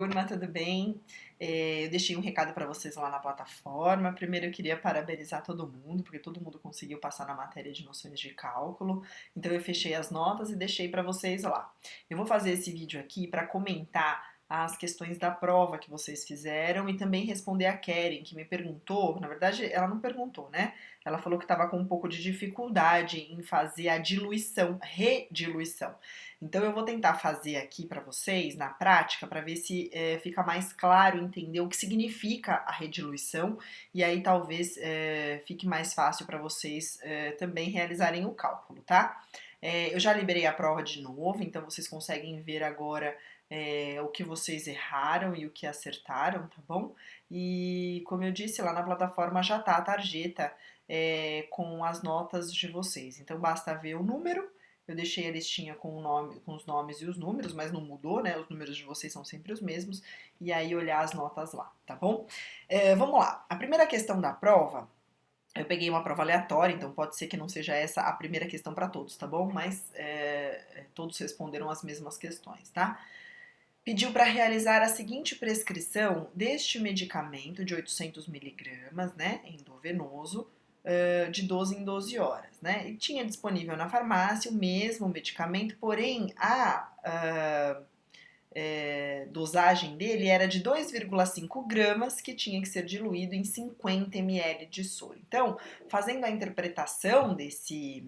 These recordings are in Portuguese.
Turma, tudo bem? Eu deixei um recado para vocês lá na plataforma. Primeiro, eu queria parabenizar todo mundo, porque todo mundo conseguiu passar na matéria de noções de cálculo. Então, eu fechei as notas e deixei para vocês lá. Eu vou fazer esse vídeo aqui para comentar as questões da prova que vocês fizeram e também responder a Keren, que me perguntou. Na verdade, ela não perguntou, né? Ela falou que estava com um pouco de dificuldade em fazer a diluição, rediluição. Então eu vou tentar fazer aqui para vocês, na prática, para ver se fica mais claro entender o que significa a rediluição e aí talvez fique mais fácil para vocês também realizarem o cálculo, tá? Eu já liberei a prova de novo, então vocês conseguem ver agora o que vocês erraram e o que acertaram, tá bom? E como eu disse, lá na plataforma já tá a tarjeta com as notas de vocês. Então basta ver o número. Eu deixei a listinha com o nome, com os nomes e os números, mas não mudou, né? Os números de vocês são sempre os mesmos. E aí olhar as notas lá, tá bom? Vamos lá. A primeira questão da prova, eu peguei uma prova aleatória, então pode ser que não seja essa a primeira questão para todos, tá bom? Mas todos responderam as mesmas questões, tá? Pediu para realizar a seguinte prescrição deste medicamento de 800 miligramas, né, endovenoso, de 12 em 12 horas, né? E tinha disponível na farmácia o mesmo medicamento, porém a dosagem dele era de 2,5 gramas que tinha que ser diluído em 50 ml de soro. Então, fazendo a interpretação desse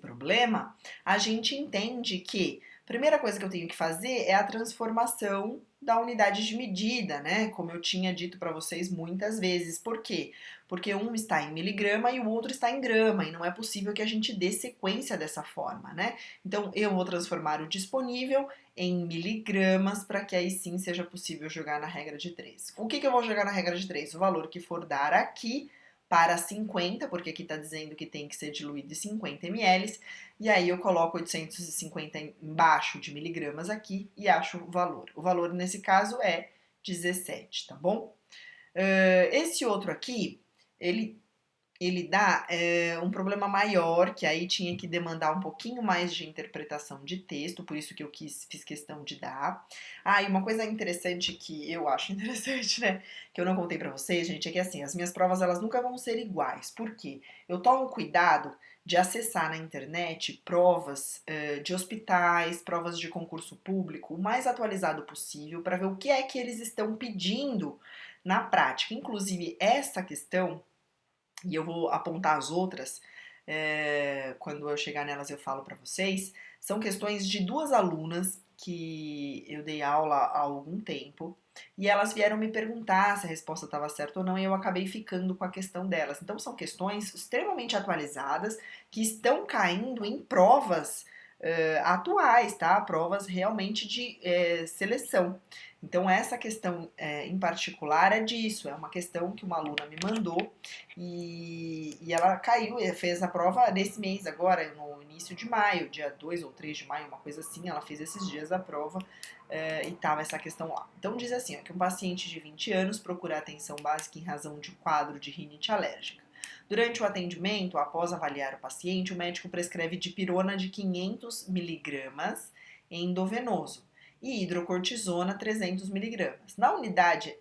problema, a gente entende que a primeira coisa que eu tenho que fazer é a transformação da unidade de medida, né? Como eu tinha dito para vocês muitas vezes. Por quê? Porque um está em miligrama e o outro está em grama, e não é possível que a gente dê sequência dessa forma, né? Então eu vou transformar o disponível em miligramas para que aí sim seja possível jogar na regra de 3. O que eu vou jogar na regra de 3? O valor que for dar aqui para 50, porque aqui está dizendo que tem que ser diluído em 50 ml, e aí eu coloco 850 embaixo de miligramas aqui e acho o valor. O valor nesse caso é 17, tá bom? Esse outro aqui, ele dá um problema maior, que aí tinha que demandar um pouquinho mais de interpretação de texto, por isso que eu fiz questão de dar. E uma coisa interessante que eu acho interessante, né, que eu não contei pra vocês, gente, é que assim, as minhas provas elas nunca vão ser iguais. Por quê? Eu tomo cuidado de acessar na internet provas de hospitais, provas de concurso público, o mais atualizado possível, para ver o que é que eles estão pedindo na prática. Inclusive, essa questão e eu vou apontar as outras, quando eu chegar nelas eu falo para vocês, são questões de duas alunas que eu dei aula há algum tempo e elas vieram me perguntar se a resposta estava certa ou não e eu acabei ficando com a questão delas. Então são questões extremamente atualizadas que estão caindo em provas atuais, tá? Provas realmente de seleção. Então essa questão em particular é disso, é uma questão que uma aluna me mandou e ela caiu, fez a prova nesse mês agora, no início de maio, dia 2 ou 3 de maio, uma coisa assim, ela fez esses dias a prova e tava essa questão lá. Então diz assim, ó, que um paciente de 20 anos procura atenção básica em razão de um quadro de rinite alérgica. Durante o atendimento, após avaliar o paciente, o médico prescreve dipirona de 500 miligramas endovenoso e hidrocortisona 300 miligramas. Na unidade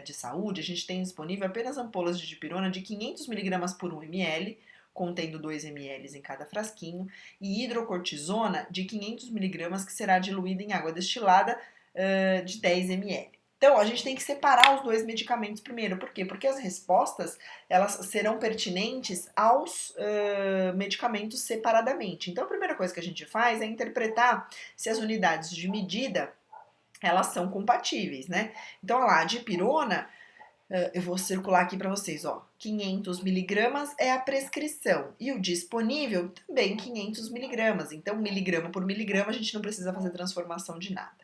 de saúde, a gente tem disponível apenas ampolas de dipirona de 500 miligramas por 1 ml, contendo 2 ml em cada frasquinho, e hidrocortisona de 500 miligramas, que será diluída em água destilada de 10 ml. Então, a gente tem que separar os dois medicamentos primeiro. Por quê? Porque as respostas, elas serão pertinentes aos medicamentos separadamente. Então, a primeira coisa que a gente faz é interpretar se as unidades de medida, elas são compatíveis, né? Então, olha lá, a dipirona, eu vou circular aqui para vocês, ó. 500 miligramas é a prescrição e o disponível também 500 miligramas. Então, miligrama por miligrama, a gente não precisa fazer transformação de nada.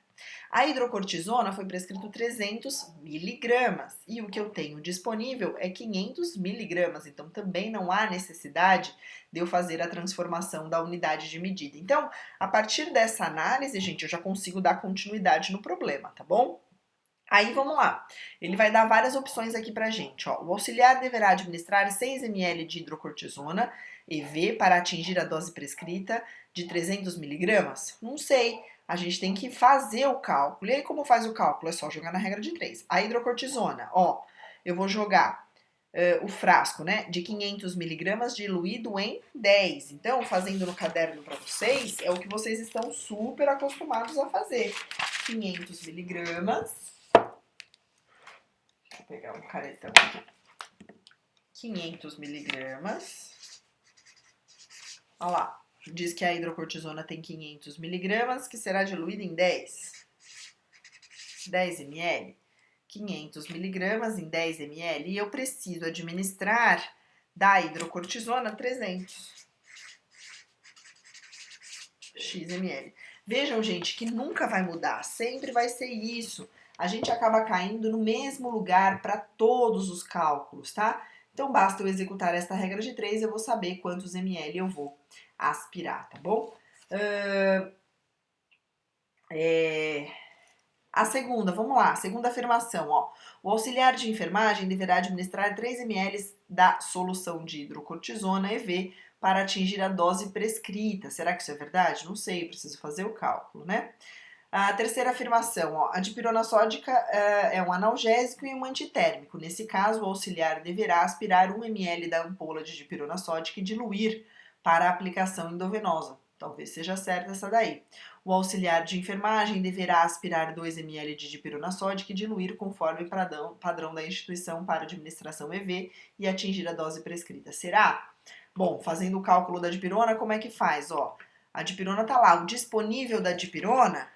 A hidrocortisona foi prescrito 300 miligramas e o que eu tenho disponível é 500 miligramas, então também não há necessidade de eu fazer a transformação da unidade de medida. Então, a partir dessa análise, gente, eu já consigo dar continuidade no problema, tá bom? Aí vamos lá, ele vai dar várias opções aqui pra gente, ó. O auxiliar deverá administrar 6 ml de hidrocortisona EV para atingir a dose prescrita de 300 miligramas? Não sei. a gente tem que fazer o cálculo. E aí, como faz o cálculo? É só jogar na regra de 3. A hidrocortisona, ó, eu vou jogar o frasco, né, de 500 miligramas diluído em 10. Então, fazendo no caderno para vocês, é o que vocês estão super acostumados a fazer. 500 miligramas. Vou pegar um caretão aqui. 500 miligramas. Olha lá. Diz que a hidrocortisona tem 500 miligramas, que será diluída em 10 ml. 500 miligramas em 10 ml. E eu preciso administrar da hidrocortisona 300 xml. Vejam, gente, que nunca vai mudar. Sempre vai ser isso. A gente acaba caindo no mesmo lugar para todos os cálculos, tá? Então, basta eu executar esta regra de 3, eu vou saber quantos ml eu vou aspirar, tá bom? A segunda, vamos lá, segunda afirmação, ó. O auxiliar de enfermagem deverá administrar 3 ml da solução de hidrocortisona EV para atingir a dose prescrita. Será que isso é verdade? Não sei, preciso fazer o cálculo, né? A terceira afirmação, ó, a dipirona sódica é um analgésico e um antitérmico. Nesse caso, o auxiliar deverá aspirar 1 ml da ampola de dipirona sódica e diluir para a aplicação endovenosa. Talvez seja certa essa daí. O auxiliar de enfermagem deverá aspirar 2 ml de dipirona sódica e diluir conforme padrão da instituição para administração EV e atingir a dose prescrita. Será? Bom, fazendo o cálculo da dipirona, como é que faz? Ó, a dipirona tá lá, o disponível da dipirona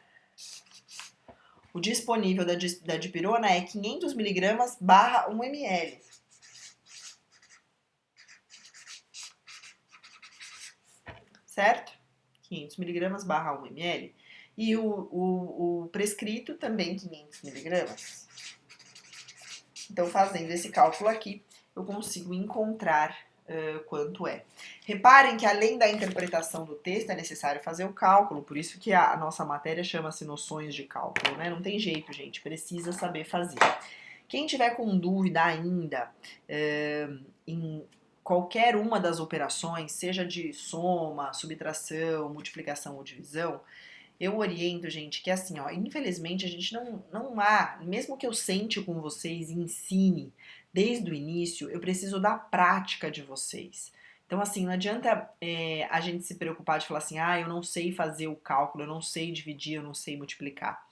da dipirona é 500 miligramas barra 1 ml. Certo? 500 miligramas barra 1 ml. E o prescrito também 500 miligramas. Então, fazendo esse cálculo aqui, eu consigo encontrar quanto é. Reparem que além da interpretação do texto é necessário fazer o cálculo, por isso que a nossa matéria chama-se noções de cálculo, né? Não tem jeito, gente, precisa saber fazer. Quem tiver com dúvida ainda em qualquer uma das operações, seja de soma, subtração, multiplicação ou divisão, eu oriento, gente, que assim, ó, infelizmente a gente não há, mesmo que eu sente com vocês e ensine desde o início, eu preciso da prática de vocês. Então, assim, não adianta a gente se preocupar de falar assim, ah, eu não sei fazer o cálculo, eu não sei dividir, eu não sei multiplicar.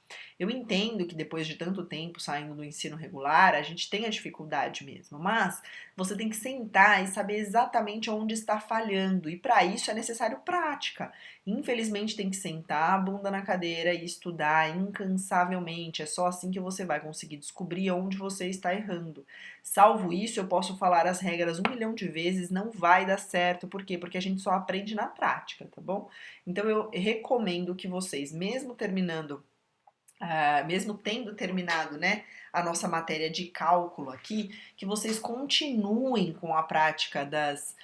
Eu entendo que depois de tanto tempo saindo do ensino regular, a gente tem a dificuldade mesmo, mas você tem que sentar e saber exatamente onde está falhando, e para isso é necessário prática. Infelizmente tem que sentar a bunda na cadeira e estudar incansavelmente, é só assim que você vai conseguir descobrir onde você está errando. Salvo isso, eu posso falar as regras 1 milhão de vezes, não vai dar certo, por quê? Porque a gente só aprende na prática, tá bom? Então eu recomendo que vocês, mesmo tendo terminado, né, a nossa matéria de cálculo aqui, que vocês continuem com a prática das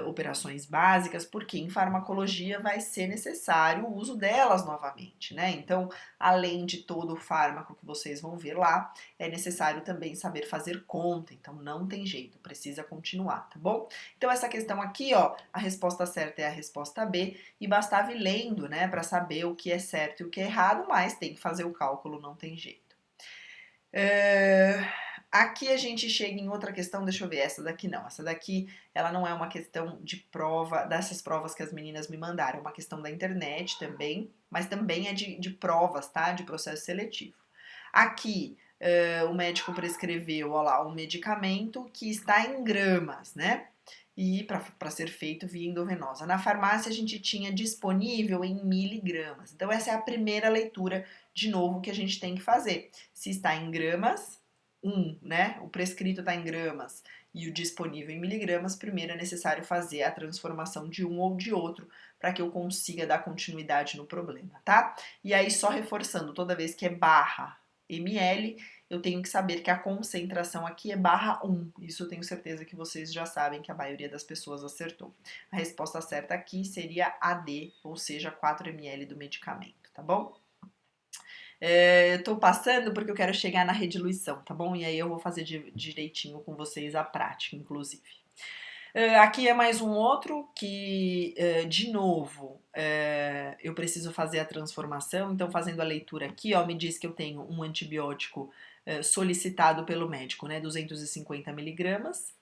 operações básicas, porque em farmacologia vai ser necessário o uso delas novamente, né? Então, além de todo o fármaco que vocês vão ver lá, é necessário também saber fazer conta, então não tem jeito, precisa continuar, tá bom? Então, essa questão aqui, ó, a resposta certa é a resposta B, e bastava ir lendo, né, para saber o que é certo e o que é errado, mas tem que fazer o cálculo, não tem jeito. Aqui a gente chega em outra questão, deixa eu ver, essa daqui não. Essa daqui, ela não é uma questão de prova, dessas provas que as meninas me mandaram, é uma questão da internet também, mas também é de provas, tá? De processo seletivo. Aqui, o médico prescreveu, ó lá, um medicamento que está em gramas, né? E para ser feito via endovenosa. Na farmácia a gente tinha disponível em miligramas. Então essa é a primeira leitura, de novo, que a gente tem que fazer. Se está em gramas, né? O prescrito está em gramas e o disponível em miligramas, primeiro é necessário fazer a transformação de um ou de outro para que eu consiga dar continuidade no problema, tá? E aí, só reforçando, toda vez que é barra ml, eu tenho que saber que a concentração aqui é barra 1. Isso eu tenho certeza que vocês já sabem, que a maioria das pessoas acertou. A resposta certa aqui seria AD, ou seja, 4 ml do medicamento, tá bom? Eu tô passando porque eu quero chegar na rediluição, tá bom? E aí eu vou fazer direitinho com vocês a prática, inclusive. Aqui é mais um outro que, de novo, eu preciso fazer a transformação, então fazendo a leitura aqui, ó, me diz que eu tenho um antibiótico solicitado pelo médico, né, 250 miligramas,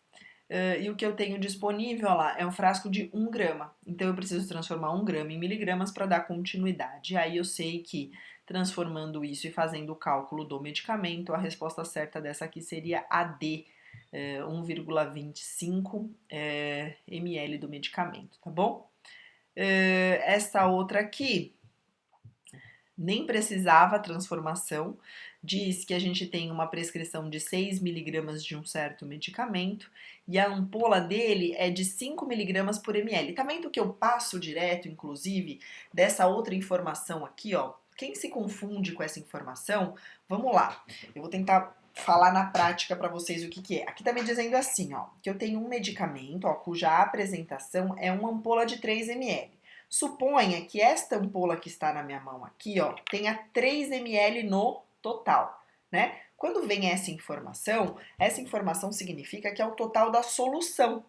e o que eu tenho disponível, ó lá, é um frasco de 1 grama, então eu preciso transformar 1 grama em miligramas para dar continuidade. Aí eu sei que transformando isso e fazendo o cálculo do medicamento, a resposta certa dessa aqui seria AD, 1,25 ml do medicamento, tá bom? Essa outra aqui nem precisava transformação, diz que a gente tem uma prescrição de 6 miligramas de um certo medicamento e a ampola dele é de 5 miligramas por ml. Tá vendo que eu passo direto, inclusive, dessa outra informação aqui, ó? Quem se confunde com essa informação, vamos lá. Eu vou tentar falar na prática para vocês o que que é. Aqui tá me dizendo assim, ó, que eu tenho um medicamento, ó, cuja apresentação é uma ampola de 3 ml. Suponha que esta ampola que está na minha mão aqui, ó, tenha 3 ml no total, né? Quando vem essa informação significa que é o total da solução.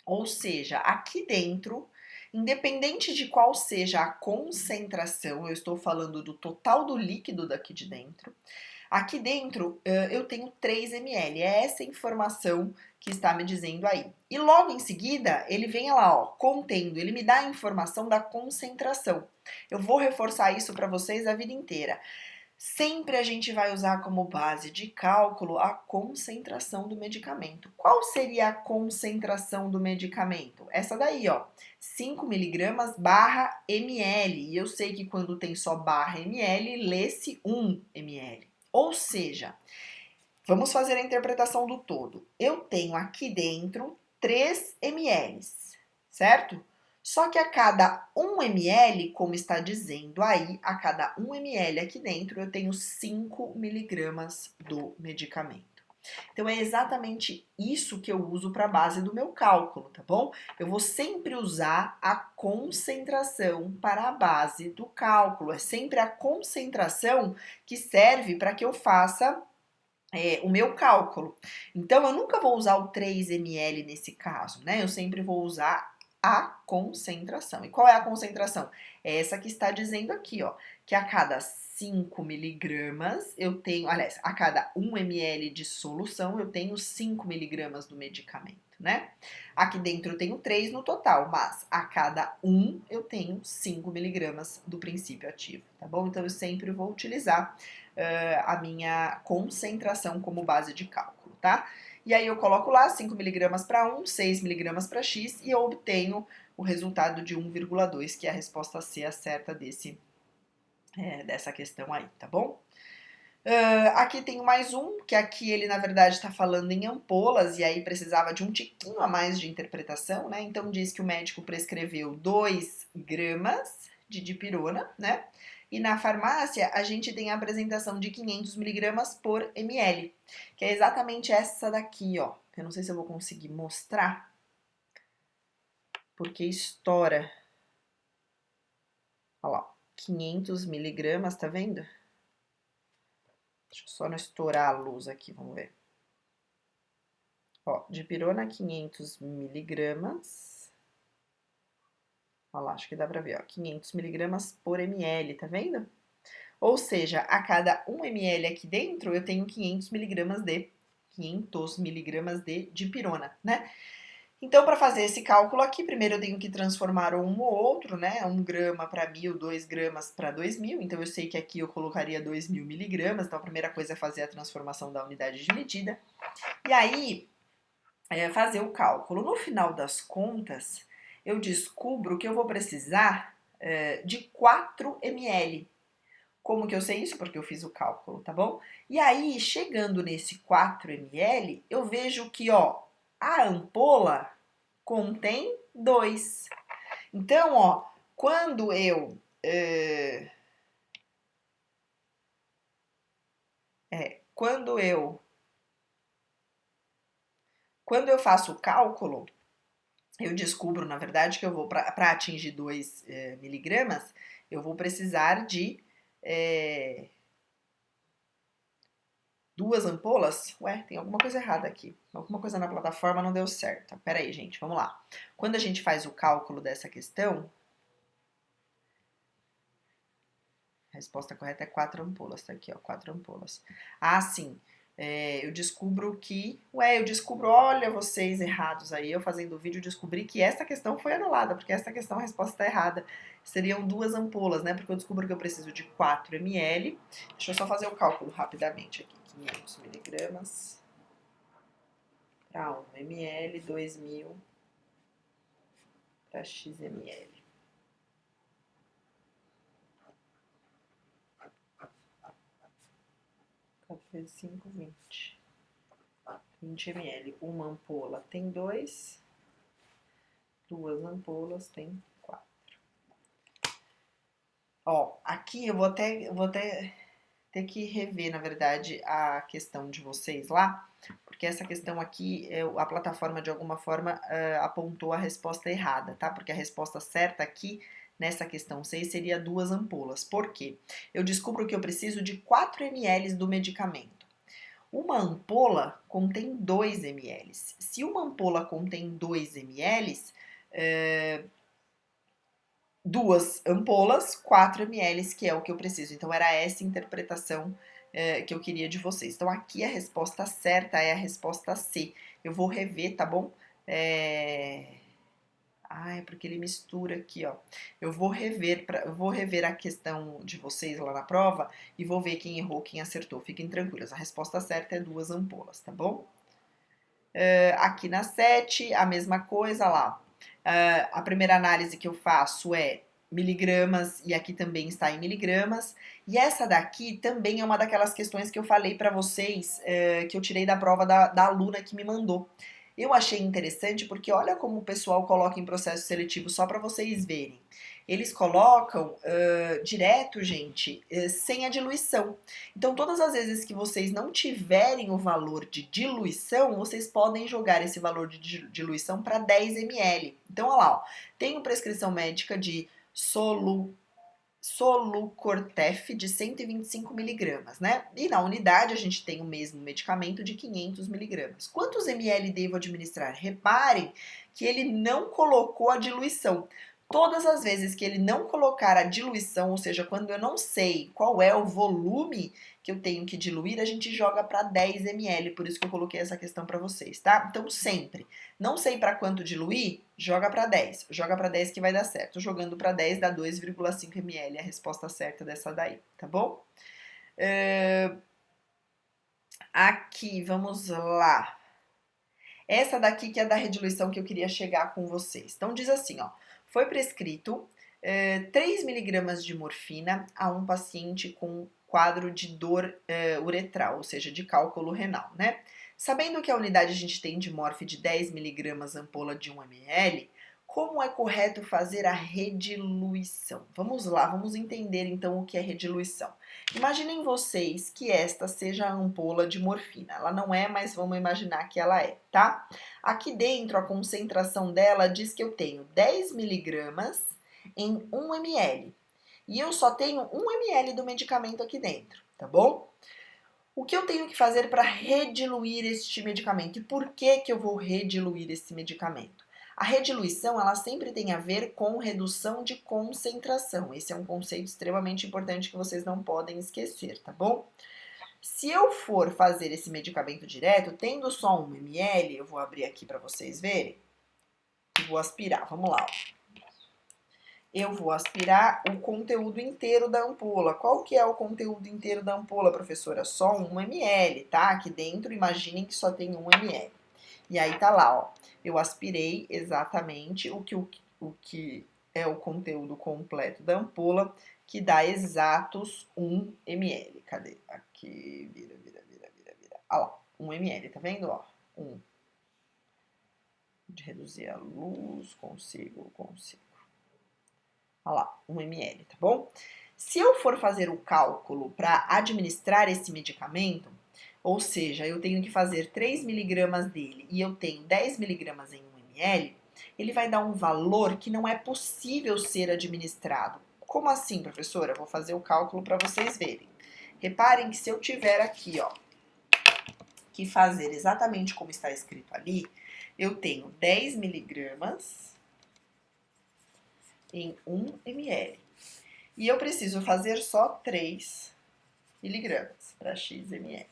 Ou seja, aqui dentro, independente de qual seja a concentração, eu estou falando do total do líquido daqui de dentro, aqui dentro eu tenho 3 ml, é essa informação que está me dizendo aí. E logo em seguida, ele vem lá, ó, contendo, ele me dá a informação da concentração. Eu vou reforçar isso para vocês a vida inteira. Sempre a gente vai usar como base de cálculo a concentração do medicamento. Qual seria a concentração do medicamento? Essa daí, ó, 5 miligramas barra ml. E eu sei que quando tem só barra ml, lê-se 1 ml. Ou seja, vamos fazer a interpretação do todo. Eu tenho aqui dentro 3 ml, certo? Só que a cada 1 ml, como está dizendo aí, a cada 1 ml aqui dentro eu tenho 5 miligramas do medicamento. Então é exatamente isso que eu uso para a base do meu cálculo, tá bom? Eu vou sempre usar a concentração para a base do cálculo. É sempre a concentração que serve para que eu faça o meu cálculo. Então, eu nunca vou usar o 3 ml nesse caso, né? Eu sempre vou usar a concentração. E qual é a concentração? É essa que está dizendo aqui, ó, que a cada 5 miligramas eu tenho, aliás, a cada 1 ml de solução eu tenho 5 miligramas do medicamento, né? Aqui dentro eu tenho 3 no total, mas a cada 1 eu tenho 5 miligramas do princípio ativo, tá bom? Então eu sempre vou utilizar a minha concentração como base de cálculo, tá? E aí eu coloco lá 5 miligramas para 1, 6 miligramas para X e eu obtenho o resultado de 1,2, que é a resposta C a certa dessa questão aí, tá bom? Aqui tem mais um, que aqui ele na verdade está falando em ampolas e aí precisava de um tiquinho a mais de interpretação, né? Então diz que o médico prescreveu 2 gramas de dipirona, né? E na farmácia a gente tem a apresentação de 500 miligramas por ml, que é exatamente essa daqui, ó. Eu não sei se eu vou conseguir mostrar, porque estoura. Olha lá, 500 miligramas, tá vendo? Deixa eu só não estourar a luz aqui, vamos ver. Ó, dipirona 500 miligramas. Olha lá, acho que dá pra ver, ó, 500 miligramas por ml, tá vendo? Ou seja, a cada 1 ml aqui dentro, eu tenho 500 miligramas de dipirona, né? Então, para fazer esse cálculo aqui, primeiro eu tenho que transformar um ou outro, né? 1 grama para 1.000, 2 gramas para 2.000. Então, eu sei que aqui eu colocaria 2.000 miligramas. Então, a primeira coisa é fazer a transformação da unidade de medida. E aí, fazer o cálculo. No final das contas, eu descubro que eu vou precisar de 4 ml. Como que eu sei isso? Porque eu fiz o cálculo, tá bom? E aí, chegando nesse 4 ml, eu vejo que, ó, a ampola contém 2. Então, ó, quando eu quando eu faço o cálculo, eu descubro, na verdade, que eu vou para atingir 2 miligramas, eu vou precisar de 2 ampolas? Ué, tem alguma coisa errada aqui. Alguma coisa na plataforma não deu certo. Pera aí, gente, vamos lá. Quando a gente faz o cálculo dessa questão, a resposta correta é 4 ampolas, tá aqui, ó, 4 ampolas. Ah, sim, eu descubro que... olha vocês errados aí, eu fazendo o vídeo descobri que essa questão foi anulada, porque essa questão a resposta está errada. Seriam 2 ampolas, né, porque eu descubro que eu preciso de 4 ml. Deixa eu só fazer o cálculo rapidamente aqui. 500 miligramas para 1 ml, 2000 para x ml. 4 vezes 5, 20. 20 ml. Uma ampola tem 2, 2 ampolas tem 4. Ó, aqui eu vou até ter que rever, na verdade, a questão de vocês lá, porque essa questão aqui, a plataforma de alguma forma apontou a resposta errada, tá? Porque a resposta certa aqui, nessa questão 6, seria 2 ampolas. Por quê? Eu descubro que eu preciso de 4 ml do medicamento. Uma ampola contém 2 ml. Se uma ampola contém 2 ml, 2 ampolas, 4 ml, que é o que eu preciso. Então, era essa interpretação que eu queria de vocês. Então, aqui a resposta certa é a resposta C. Eu vou rever, tá bom? Ah, é porque ele mistura aqui, ó. Eu vou rever a questão de vocês lá na prova e vou ver quem errou, quem acertou. Fiquem tranquilos, a resposta certa é 2 ampolas, tá bom? Aqui na 7, a mesma coisa lá. A primeira análise que eu faço é miligramas, e aqui também está em miligramas. E essa daqui também é uma daquelas questões que eu falei para vocês, que eu tirei da prova da aluna que me mandou. Eu achei interessante porque olha como o pessoal coloca em processo seletivo, só para vocês verem. Eles colocam direto, gente, sem a diluição. Então, todas as vezes que vocês não tiverem o valor de diluição, vocês podem jogar esse valor de diluição para 10 ml. Então, olha lá, ó, tenho prescrição médica de Solucortef de 125 miligramas, né? E na unidade a gente tem o mesmo medicamento de 500 miligramas. Quantos ml devo administrar? Reparem que ele não colocou a diluição. Todas as vezes que ele não colocar a diluição, ou seja, quando eu não sei qual é o volume que eu tenho que diluir, a gente joga para 10 ml, por isso que eu coloquei essa questão para vocês, tá? Então, sempre, não sei para quanto diluir, joga para 10. Joga para 10 que vai dar certo. Jogando para 10 dá 2,5 ml, a resposta certa dessa daí, tá bom? Aqui, vamos lá. Essa daqui que é da rediluição que eu queria chegar com vocês. Então, diz assim, ó. Foi prescrito 3 miligramas de morfina a um paciente com quadro de dor uretral, ou seja, de cálculo renal, né? Sabendo que a unidade a gente tem de morfe de 10 miligramas ampola de 1 ml, como é correto fazer a rediluição? Vamos lá, vamos entender então o que é rediluição. Imaginem vocês que esta seja a ampola de morfina. Ela não é, mas vamos imaginar que ela é, tá? Aqui dentro, a concentração dela diz que eu tenho 10 miligramas em 1 ml. E eu só tenho 1 ml do medicamento aqui dentro, tá bom? O que eu tenho que fazer para rediluir este medicamento? E por que que eu vou rediluir esse medicamento? A rediluição, ela sempre tem a ver com redução de concentração. Esse é um conceito extremamente importante que vocês não podem esquecer, tá bom? Se eu for fazer esse medicamento direto, tendo só 1 ml, eu vou abrir aqui para vocês verem, e vou aspirar, vamos lá. Eu vou aspirar o conteúdo inteiro da ampola. Qual que é o conteúdo inteiro da ampola, professora? Só 1 ml, tá? Aqui dentro, imaginem que só tem 1 ml. E aí tá lá, ó. Eu aspirei exatamente o que é o conteúdo completo da ampola, que dá exatos 1 ml. Cadê? Aqui, vira. Olha lá, 1 ml, tá vendo? Ó, 1. De reduzir a luz, consigo. Olha lá, 1 ml, tá bom? Se eu for fazer o cálculo para administrar esse medicamento, ou seja, eu tenho que fazer 3 miligramas dele e eu tenho 10 miligramas em 1 ml, ele vai dar um valor que não é possível ser administrado. Como assim, professora? Vou fazer o cálculo para vocês verem. Reparem que se eu tiver aqui, ó, que fazer exatamente como está escrito ali. Eu tenho 10 miligramas em 1 ml. E eu preciso fazer só 3 miligramas para x ml.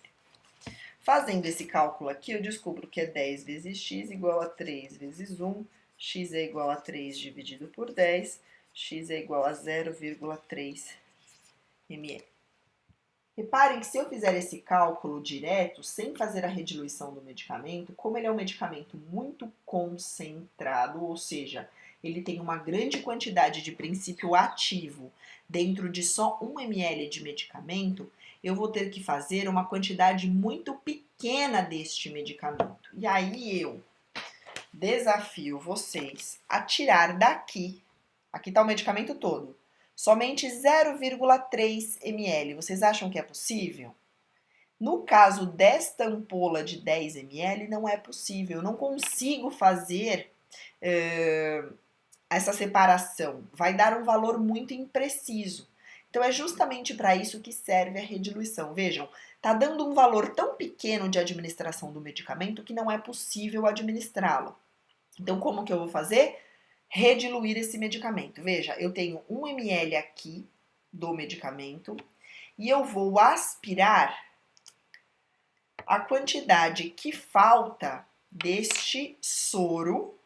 Fazendo esse cálculo aqui, eu descubro que é 10 vezes x igual a 3 vezes 1, x é igual a 3 dividido por 10, x é igual a 0,3 ml. Reparem que se eu fizer esse cálculo direto, sem fazer a rediluição do medicamento, como ele é um medicamento muito concentrado, ou seja, ele tem uma grande quantidade de princípio ativo dentro de só 1 ml de medicamento, eu vou ter que fazer uma quantidade muito pequena deste medicamento. E aí eu desafio vocês a tirar daqui, aqui está o medicamento todo, somente 0,3 ml. Vocês acham que é possível? No caso desta ampola de 10 ml, não é possível. Eu não consigo fazer essa separação. Vai dar um valor muito impreciso. Então, é justamente para isso que serve a rediluição. Vejam, está dando um valor tão pequeno de administração do medicamento que não é possível administrá-lo. Então, como que eu vou fazer? Rediluir esse medicamento. Veja, eu tenho 1 ml aqui do medicamento e eu vou aspirar a quantidade que falta deste soro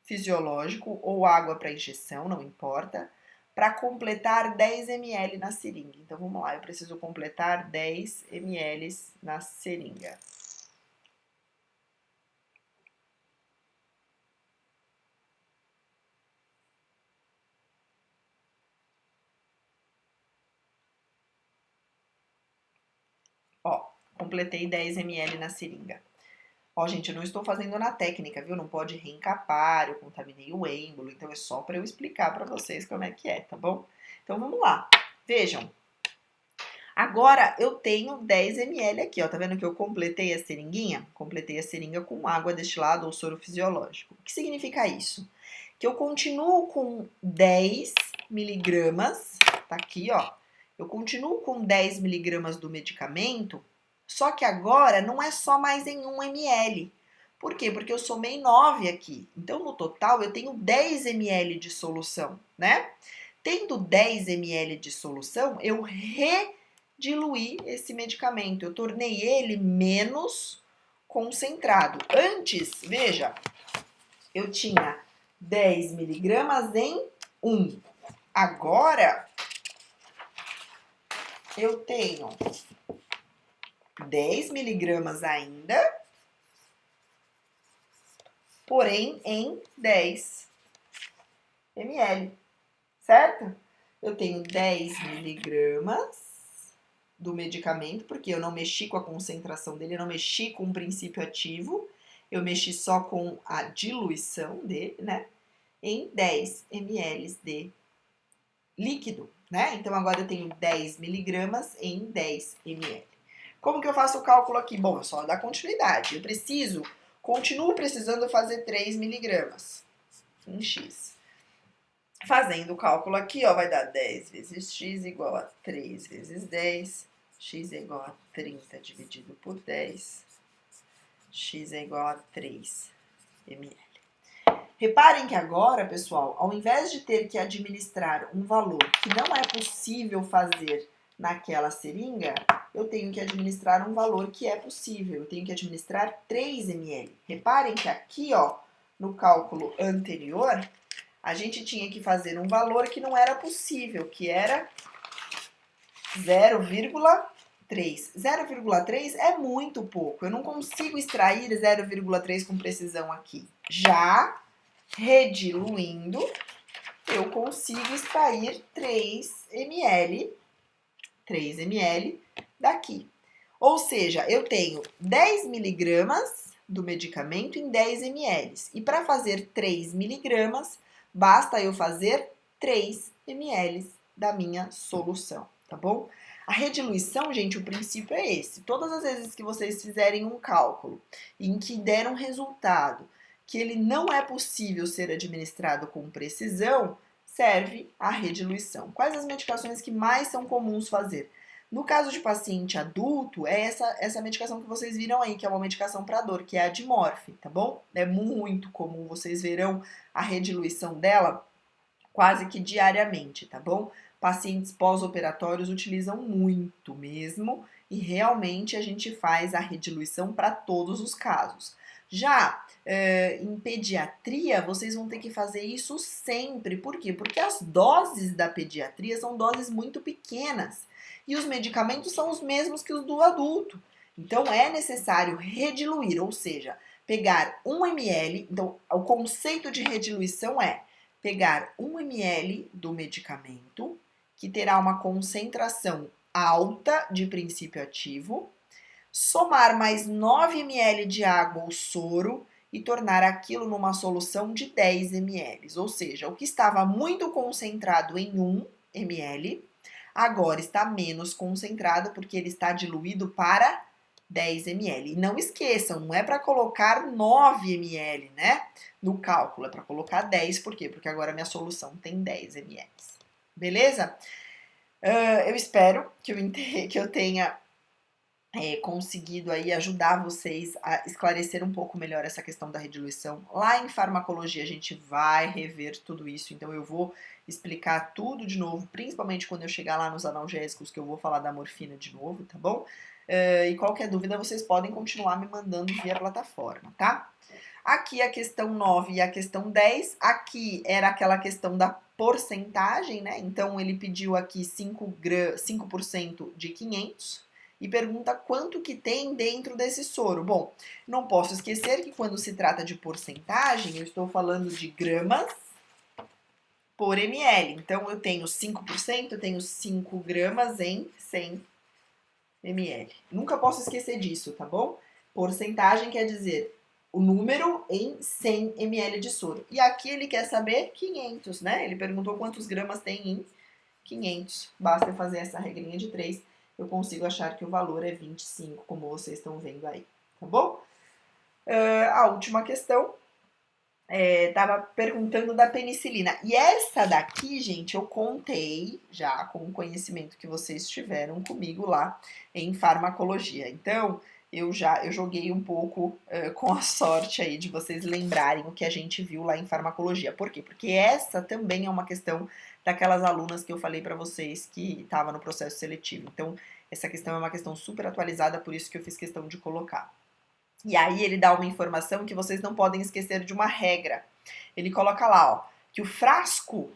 fisiológico ou água para injeção, não importa, para completar 10 ml na seringa. Então, vamos lá, eu preciso completar 10 ml na seringa. Ó, completei 10 ml na seringa. Ó, gente, eu não estou fazendo na técnica, viu? Não pode reencapar, eu contaminei o êmbolo, então é só para eu explicar para vocês como é que é, tá bom? Então, vamos lá. Vejam. Agora, eu tenho 10 ml aqui, ó. Tá vendo que eu completei a seringuinha? Completei a seringa com água destilada ou soro fisiológico. O que significa isso? Que eu continuo com 10 miligramas, tá aqui, ó. Eu continuo com 10 miligramas do medicamento, só que agora não é só mais em 1 ml. Por quê? Porque eu somei 9 aqui. Então, no total, eu tenho 10 ml de solução, né? Tendo 10 ml de solução, eu rediluí esse medicamento. Eu tornei ele menos concentrado. Antes, veja, eu tinha 10 miligramas em 1. Agora, eu tenho 10 miligramas ainda, porém em 10 ml, certo? Eu tenho 10 miligramas do medicamento, porque eu não mexi com a concentração dele, eu não mexi com o princípio ativo, eu mexi só com a diluição dele, né? Em 10 ml de líquido, né? Então, agora eu tenho 10 miligramas em 10 ml. Como que eu faço o cálculo aqui? Bom, é só dar continuidade. Eu continuo precisando fazer 3 miligramas em X. Fazendo o cálculo aqui, ó, vai dar 10 vezes X igual a 3 vezes 10. X é igual a 30 dividido por 10. X é igual a 3 ml. Reparem que agora, pessoal, ao invés de ter que administrar um valor que não é possível fazer naquela seringa, eu tenho que administrar um valor que é possível. Eu tenho que administrar 3 ml. Reparem que aqui, ó, no cálculo anterior, a gente tinha que fazer um valor que não era possível, que era 0,3. 0,3 é muito pouco. Eu não consigo extrair 0,3 com precisão aqui. Já rediluindo, eu consigo extrair 3 ml daqui. Ou seja, eu tenho 10 miligramas do medicamento em 10 ml. E para fazer 3 miligramas, basta eu fazer 3 ml da minha solução, tá bom? A rediluição, gente, o princípio é esse. Todas as vezes que vocês fizerem um cálculo em que der um resultado que ele não é possível ser administrado com precisão, serve a rediluição. Quais as medicações que mais são comuns fazer? No caso de paciente adulto, é essa medicação que vocês viram aí, que é uma medicação para dor, que é a Dimorph, tá bom? É muito comum, vocês verão a rediluição dela quase que diariamente, tá bom? Pacientes pós-operatórios utilizam muito mesmo e realmente a gente faz a rediluição para todos os casos. Já em pediatria, vocês vão ter que fazer isso sempre. Por quê? Porque as doses da pediatria são doses muito pequenas e os medicamentos são os mesmos que os do adulto. Então é necessário rediluir, ou seja, pegar 1 ml. Então, o conceito de rediluição é pegar 1 ml do medicamento, que terá uma concentração alta de princípio ativo, somar mais 9 ml de água ou soro e tornar aquilo numa solução de 10 ml. Ou seja, o que estava muito concentrado em 1 ml, agora está menos concentrado porque ele está diluído para 10 ml. E não esqueçam, não é para colocar 9 ml, né? No cálculo, é para colocar 10, por quê? Porque agora a minha solução tem 10 ml. Beleza? Eu espero que eu tenha conseguido aí ajudar vocês a esclarecer um pouco melhor essa questão da rediluição. Lá em farmacologia a gente vai rever tudo isso, então eu vou explicar tudo de novo, principalmente quando eu chegar lá nos analgésicos, que eu vou falar da morfina de novo, tá bom? E qualquer dúvida vocês podem continuar me mandando via plataforma, tá? Aqui a questão 9 e a questão 10, aqui era aquela questão da porcentagem, né? Então ele pediu aqui 5% de 500 e pergunta quanto que tem dentro desse soro. Bom, não posso esquecer que quando se trata de porcentagem, eu estou falando de gramas por ml. Então eu tenho 5%, eu tenho 5 gramas em 100 ml. Nunca posso esquecer disso, tá bom? Porcentagem quer dizer o número em 100 ml de soro. E aqui ele quer saber 500, né? Ele perguntou quantos gramas tem em 500. Basta fazer essa regrinha de 3, eu consigo achar que o valor é 25, como vocês estão vendo aí, tá bom? A última questão estava perguntando da penicilina. E essa daqui, gente, eu contei já com o conhecimento que vocês tiveram comigo lá em farmacologia. Então, eu joguei um pouco com a sorte aí de vocês lembrarem o que a gente viu lá em farmacologia. Por quê? Porque essa também é uma questão daquelas alunas que eu falei para vocês que estava no processo seletivo. Então, essa questão é uma questão super atualizada, por isso que eu fiz questão de colocar. E aí ele dá uma informação que vocês não podem esquecer de uma regra. Ele coloca lá, ó, que o frasco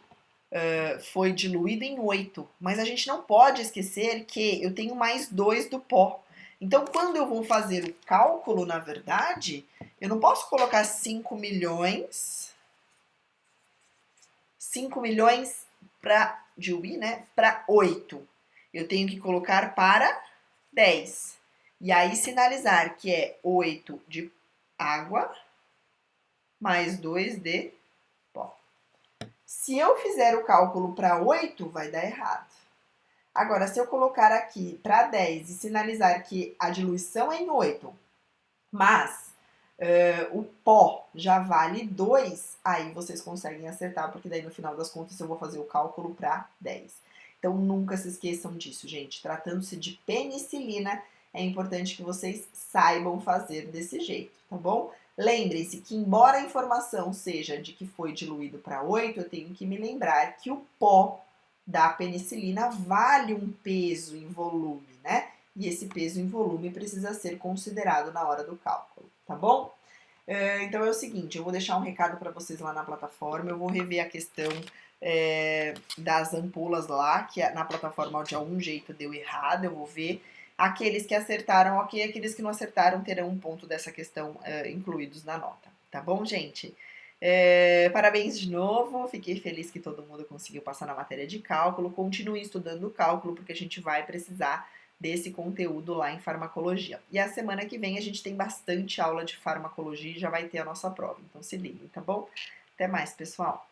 foi diluído em 8, mas a gente não pode esquecer que eu tenho mais 2 do pó. Então, quando eu vou fazer o cálculo, na verdade, eu não posso colocar 5 milhões para diluir, né, para 8. Eu tenho que colocar para 10. E aí sinalizar que é 8 de água mais 2 de pó. Se eu fizer o cálculo para 8, vai dar errado. Agora, se eu colocar aqui para 10 e sinalizar que a diluição é em 8, mas o pó já vale 2, aí vocês conseguem acertar, porque daí no final das contas eu vou fazer o cálculo para 10. Então nunca se esqueçam disso, gente. Tratando-se de penicilina, é importante que vocês saibam fazer desse jeito, tá bom? Lembrem-se que, embora a informação seja de que foi diluído para 8, eu tenho que me lembrar que o pó da penicilina vale um peso em volume, né? E esse peso em volume precisa ser considerado na hora do cálculo, tá bom? Então é o seguinte, eu vou deixar um recado para vocês lá na plataforma, eu vou rever a questão das ampolas lá, que na plataforma de algum jeito deu errado, eu vou ver. Aqueles que acertaram, ok, aqueles que não acertaram terão um ponto dessa questão incluídos na nota, tá bom, gente? Parabéns de novo, fiquei feliz que todo mundo conseguiu passar na matéria de cálculo. Continue estudando o cálculo, porque a gente vai precisar desse conteúdo lá em farmacologia. E a semana que vem a gente tem bastante aula de farmacologia e já vai ter a nossa prova, então se liguem, tá bom? Até mais, pessoal!